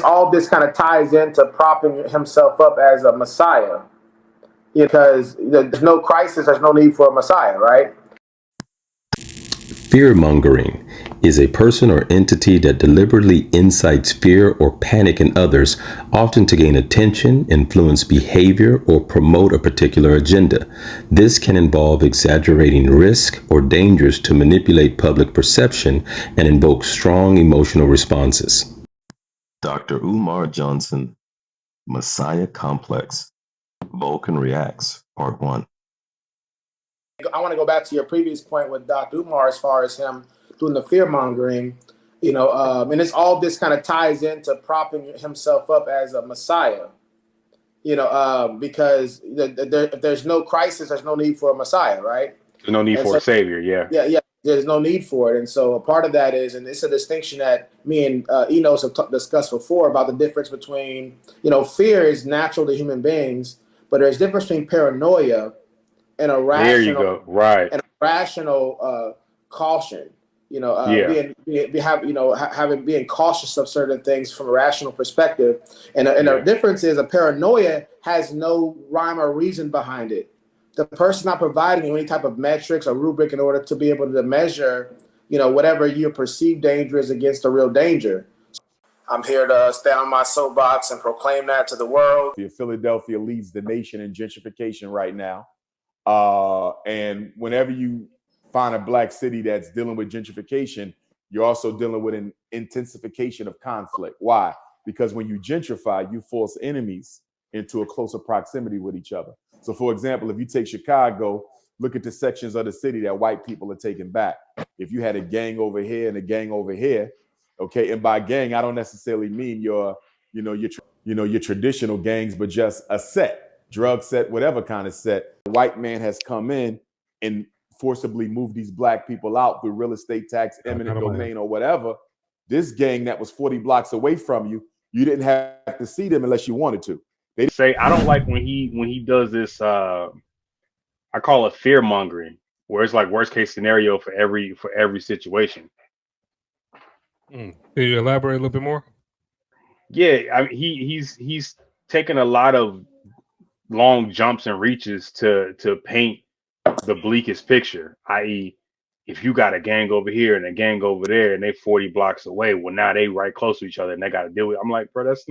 all this kind of ties into propping himself up as a messiah, because there's no crisis, there's no need for a messiah, right? Fear-mongering is a person or entity that deliberately incites fear or panic in others, often to gain attention, influence behavior, or promote a particular agenda. This can involve exaggerating risk or dangers to manipulate public perception and invoke strong emotional responses. Dr. Umar Johnson, Messiah Complex, Vulcan Reacts, Part 1. I want to go back to your previous point with Dr. Umar as far as him doing the fear mongering, and it's all this kind of ties into propping himself up as a messiah, because if there's no crisis, there's no need for a messiah, right? There's no need for a savior, yeah. Yeah, there's no need for it. And so a part of that is, and it's a distinction that me and Enos have discussed before about the difference between, fear is natural to human beings, but there's a difference between paranoia and a rational, there you go. Right. And a rational caution. Being cautious of certain things from a rational perspective, and the difference is a paranoia has no rhyme or reason behind it. The person not providing you any type of metrics or rubric in order to be able to measure, whatever your perceived danger is against the real danger. I'm here to stand on my soapbox and proclaim that to the world. Philadelphia leads the nation in gentrification right now. And whenever you find a black city that's dealing with gentrification, you're also dealing with an intensification of conflict. Why? Because when you gentrify, you force enemies into a closer proximity with each other. So, for example, if you take Chicago, look at the sections of the city that white people are taking back. If you had a gang over here and a gang over here, okay, and by gang, I don't necessarily mean your traditional gangs, but just a set, drug set, whatever kind of set. The white man has come in and forcibly moved these black people out through real estate tax, eminent domain, or whatever. This gang that was 40 blocks away from you, you didn't have to see them unless you wanted to. They say, I don't like when he does this, I call it fear mongering, where it's like worst case scenario for every situation. Can you elaborate a little bit more? Yeah, I mean, he's taken a lot of long jumps and reaches to paint the bleakest picture, i.e., if you got a gang over here and a gang over there and they 40 blocks away, well, now they right close to each other and they got to deal with it. I'm like, bro, that's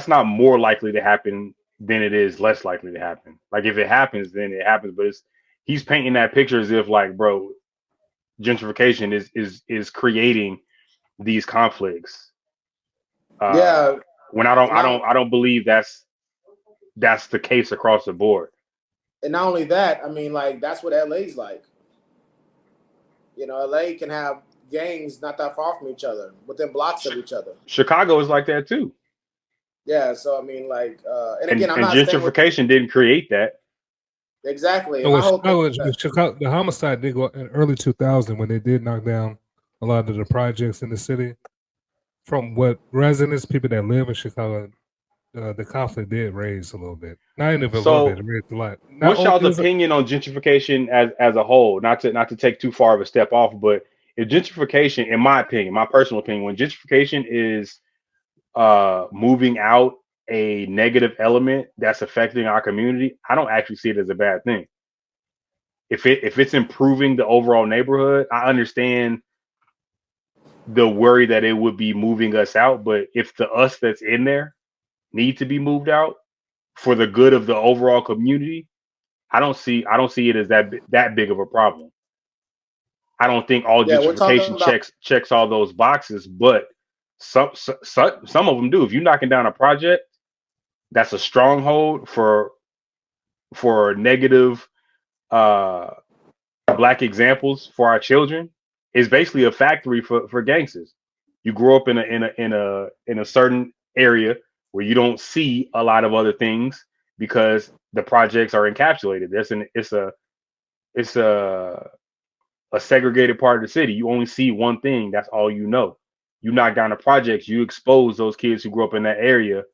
not more likely to happen than it is less likely to happen. Like, if it happens, then it happens. But he's painting that picture as if, like, bro, gentrification is creating these conflicts. When I don't believe that's the case across the board. And not only that, I mean, like, that's what LA's like. LA can have gangs not that far from each other, within blocks of each other. Chicago is like that too. Yeah, so I mean, like, and again, I'm not gentrification didn't create that. Exactly. Chicago, the homicide did go in early 2000 when they did knock down a lot of the projects in the city. From what residents, people that live in Chicago, the conflict did raise a little bit. Not even a little bit, it raised a lot. What's y'all's opinion on gentrification as a whole? Not to take too far of a step off, but if gentrification, in my opinion, my personal opinion, when gentrification is moving out a negative element that's affecting our community, I don't actually see it as a bad thing. If it's improving the overall neighborhood, I understand the worry that it would be moving us out, but if the us that's in there need to be moved out for the good of the overall community, I don't see it as that big of a problem. I don't think all gentrification checks all those boxes, but some of them do. If you're knocking down a project that's a stronghold for negative black examples for our children, it's basically a factory for gangsters. You grow up in a certain area where you don't see a lot of other things because the projects are encapsulated. It's a segregated part of the city. You only see one thing. That's all you know. You knock down the projects, you expose those kids who grew up in that area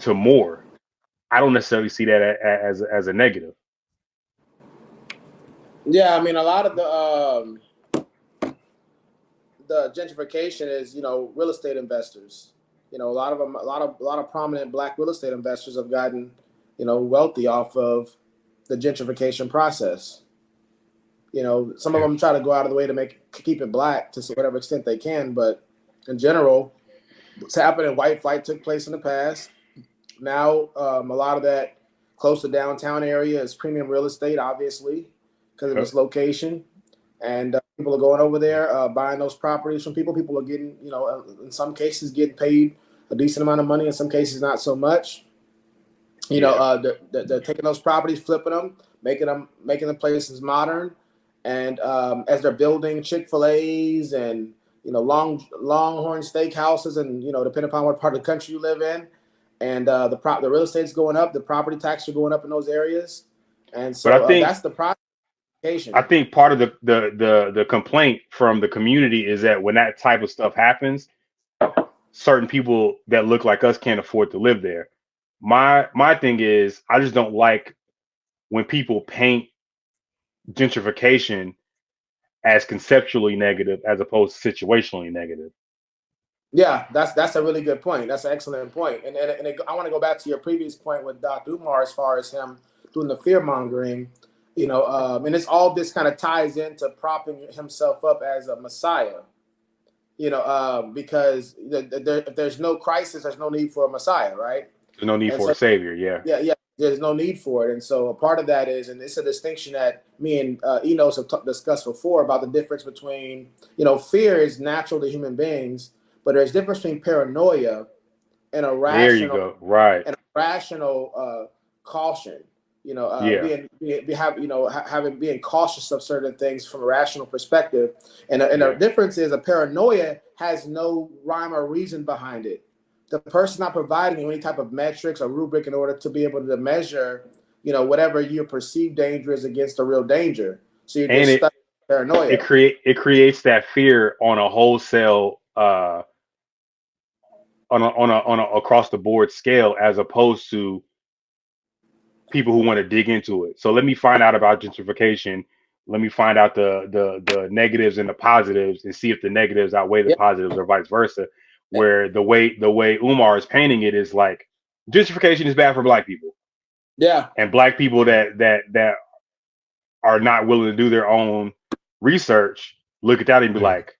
to more. I don't necessarily see that as a negative. Yeah, I mean, a lot of the gentrification is, real estate investors. A lot of them, a lot of prominent black real estate investors have gotten, wealthy off of the gentrification process. Some of them try to go out of the way to keep it black to whatever extent they can, but in general, what's happened in white flight took place in the past. Now, a lot of that close to downtown area is premium real estate, obviously, because of its location. And people are going over there, buying those properties from people. People are getting, in some cases, getting paid a decent amount of money. In some cases, not so much. They're taking those properties, flipping them, making the places modern. And as they're building Chick-fil-A's and Longhorn Steakhouses, and depending upon what part of the country you live in, and the real estate's going up, the property taxes are going up in those areas, and so that's the problem. I think part of the complaint from the community is that when that type of stuff happens, certain people that look like us can't afford to live there. My thing is, I just don't like when people paint gentrification as conceptually negative as opposed to situationally negative. Yeah, that's a really good point. That's an excellent point. And I want to go back to your previous point with Dr. Umar as far as him doing the fear mongering. And this kind of ties into propping himself up as a messiah, because if there's no crisis, there's no need for a messiah, right? There's no need for a savior, yeah. Yeah, there's no need for it. And so a part of that is, and it's a distinction that me and Enos have discussed before about the difference between, fear is natural to human beings, but there's a difference between paranoia and a rational, there you go. Right. And a rational caution. Being cautious of certain things from a rational perspective. And the difference is a paranoia has no rhyme or reason behind it. The person not providing you any type of metrics or rubric in order to be able to measure, whatever your perceived danger is against a real danger. So you're just stuck in paranoia. It creates that fear on a wholesale, on a across the board scale, as opposed to people who want to dig into it. So let me find out about gentrification. Let me find out the negatives and the positives, and see if the negatives outweigh the positives, or vice versa. Where the way Umar is painting it is like gentrification is bad for black people. Yeah. And black people that are not willing to do their own research look at that and be like,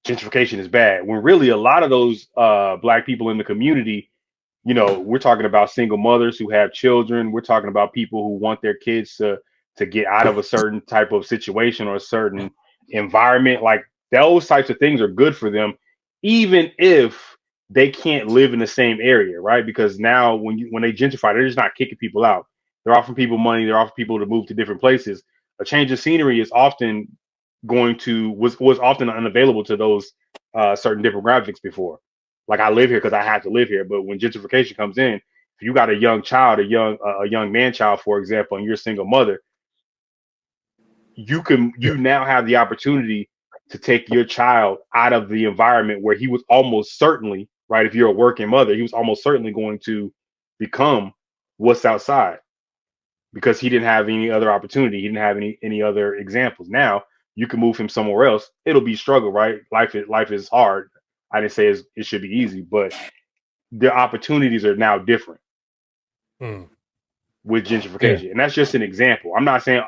gentrification is bad. When really a lot of those black people in the community, we're talking about single mothers who have children. We're talking about people who want their kids to get out of a certain type of situation or a certain environment. Like those types of things are good for them, even if they can't live in the same area, right? Because now when they gentrify, they're just not kicking people out. They're offering people money. They're offering people to move to different places. A change of scenery is often was often unavailable to those certain demographics before. Like I live here because I have to live here. But when gentrification comes in, if you got a young child, a young man child, for example, and you're a single mother, you now have the opportunity to take your child out of the environment where he was almost certainly, right? If you're a working mother, he was almost certainly going to become what's outside, because he didn't have any other opportunity. He didn't have any other examples. Now you can move him somewhere else. It'll be struggle, right? Life is hard. I didn't say it should be easy, but the opportunities are now different with gentrification. And that's just an example. I'm not saying,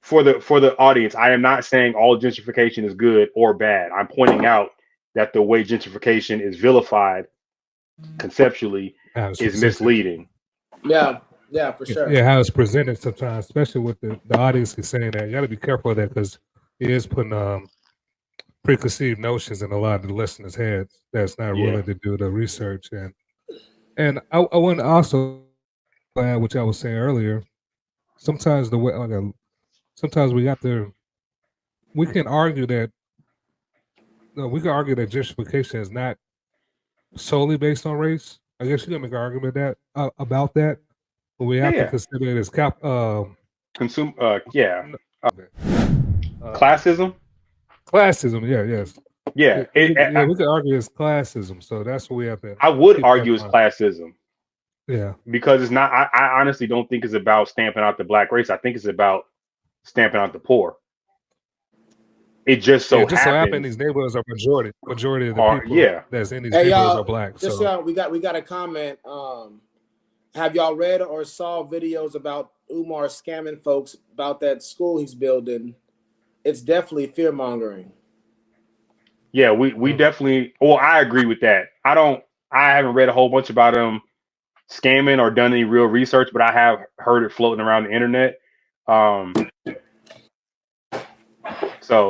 for the audience, I am not saying all gentrification is good or bad. I'm pointing out that the way gentrification is vilified conceptually is misleading. Yeah, for sure. Yeah, how it's presented sometimes, especially with the audience is saying that. You got to be careful of that, because it is putting preconceived notions in a lot of the listeners' heads that's not willing to do the research. And I want to also add, which I was saying earlier, sometimes sometimes we can argue that gentrification is not solely based on race. I guess you can make an argument that about that, but we have to consider it as classism. Classism, yes. Yeah, we can argue it's classism. So that's what we have to. I would argue it's classism. Yeah, because it's not. I honestly don't think it's about stamping out the black race. I think it's about stamping out the poor. It just so just so happen happens, these neighborhoods are majority of the or people that's in these Hey neighborhoods y'all, are black. just So we got a comment. Have y'all read or saw videos about Umar scamming folks about that school he's building? It's definitely fear mongering. yeah, we definitely. Well, I agree with that. I haven't read a whole bunch about him scamming or done any real research, but I have heard it floating around the internet. So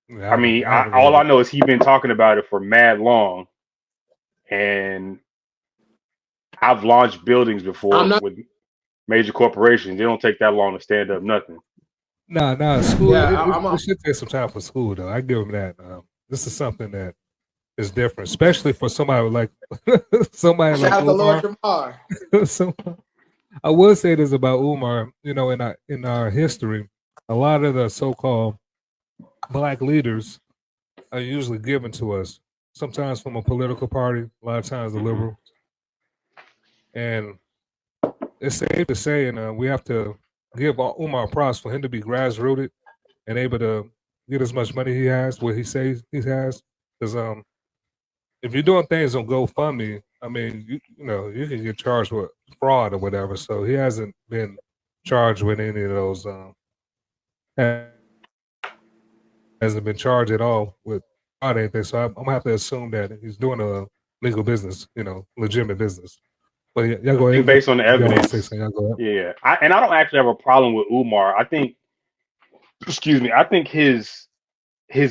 yeah, I mean, haven't all read I it. know is he's been talking about it for mad long, and I've launched buildings before with major corporations. They don't take that long to stand up nothing. Nah, school. Yeah, It should take some time for school, though. I give him that. This is something that is different, especially for somebody like somebody shout like out to Lord Umar. Jamar. So I will say this about Umar. You know, in our history, a lot of the so-called black leaders are usually given to us. Sometimes from a political party, a lot of times the liberal, and it's safe to say, and we have to give Umar props for him to be grassrooted and able to get as much money he has, what he says he has. Because if you're doing things on GoFundMe, I mean, you know, you can get charged with fraud or whatever. So he hasn't been charged with any of those. Hasn't been charged at all with fraud or anything. So I'm gonna have to assume that he's doing a legal business, you know, legitimate business. But y'all go I think ahead. based on the You guys evidence, say something, y'all go ahead. yeah. I don't actually have a problem with Umar. I think, excuse me, I think his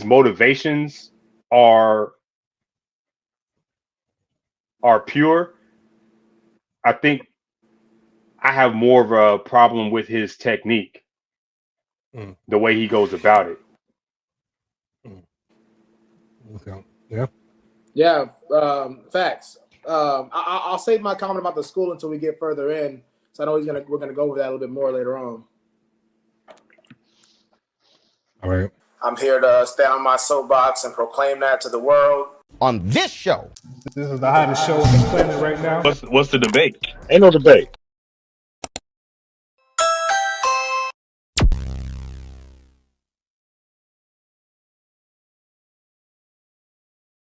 motivations are pure. I think I have more of a problem with his technique, the way he goes about it. Okay. Yeah. Yeah, facts. I'll save my comment about the school until we get further in. So I know we're gonna go over that a little bit more later on. All right. I'm here to stand on my soapbox and proclaim that to the world. On this show. This is the hottest show on the planet right now. What's the debate? Ain't no debate.